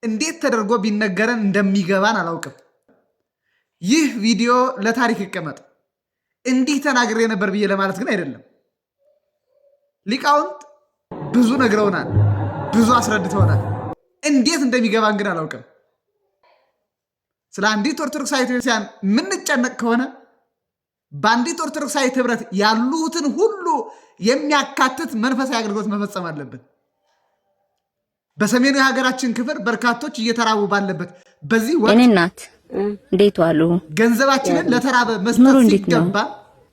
እንዴት ተደርጎ ቢነገረን እንደሚገባን አላውቅም። ይህ ቪዲዮ ለታሪክ ይቀመጥ። እንዲህ ተናግሬ ነበር ብዬ ለማለት ግን አይደለም። ሊቃውንት ብዙ ነግረውናል፣ ብዙ አስረድተውናል። እንዴት እንደሚገባን ግን አላውቅም። ስለ አንዲት ኦርቶዶክሳዊት ቤተክርስቲያን የምንጨነቅ ከሆነ በአንዲት ኦርቶዶክሳዊት ህብረት ያሉትን ሁሉ የሚያካትት መንፈሳዊ አገልግሎት መፈጸም አለብን። በሰሜኑ የሀገራችን ክፍል በርካቶች እየተራቡ ባለበት በዚህ ወቅት እናት እንዴት ዋሉ? ገንዘባችንን ለተራበ መስጠት ሲገባ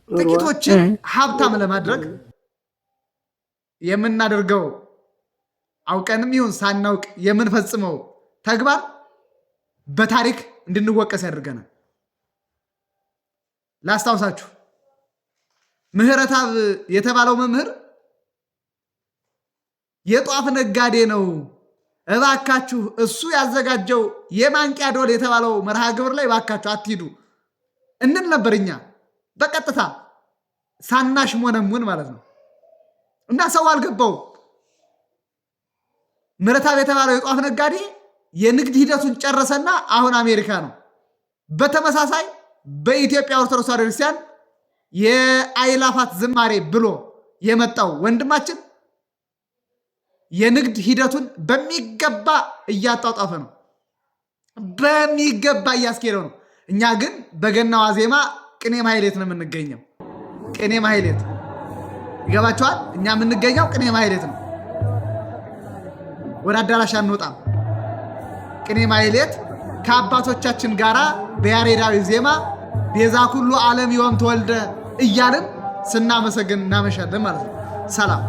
ጥቂቶችን ሀብታም ለማድረግ የምናደርገው አውቀንም ይሁን ሳናውቅ የምንፈጽመው ተግባር በታሪክ እንድንወቀስ ያደርገናል። ላስታውሳችሁ፣ ምህረተአብ የተባለው መምህር የጧፍ ነጋዴ ነው፣ እባካችሁ እሱ ያዘጋጀው የማንቂያ ደወል የተባለው መርሃ ግብር ላይ እባካችሁ አትሂዱ እንል ነበር። እኛ በቀጥታ ሳናሽ ሞነሙን ማለት ነው። እና ሰው አልገባው። ምህረተአብ የተባለው የጧፍ ነጋዴ የንግድ ሂደቱን ጨረሰና አሁን አሜሪካ ነው። በተመሳሳይ በኢትዮጵያ ኦርቶዶክስ ተዋሕዶ ክርስቲያን የአእላፋት ዝማሬ ብሎ የመጣው ወንድማችን የንግድ ሂደቱን በሚገባ እያጣጣፈ ነው፣ በሚገባ እያስኬደው ነው። እኛ ግን በገና ዋዜማ ቅኔ ማህሌት ነው የምንገኘው። ቅኔ ማህሌት ይገባቸዋል። እኛ የምንገኘው ቅኔ ማህሌት ነው። ወደ አዳራሽ አንወጣም። ቅኔ ማህሌት ከአባቶቻችን ጋራ በያሬዳዊ ዜማ ቤዛ ኩሉ ዓለም ዮም ተወልደ እያልን ስናመሰግን እናመሻለን ማለት ነው። ሰላም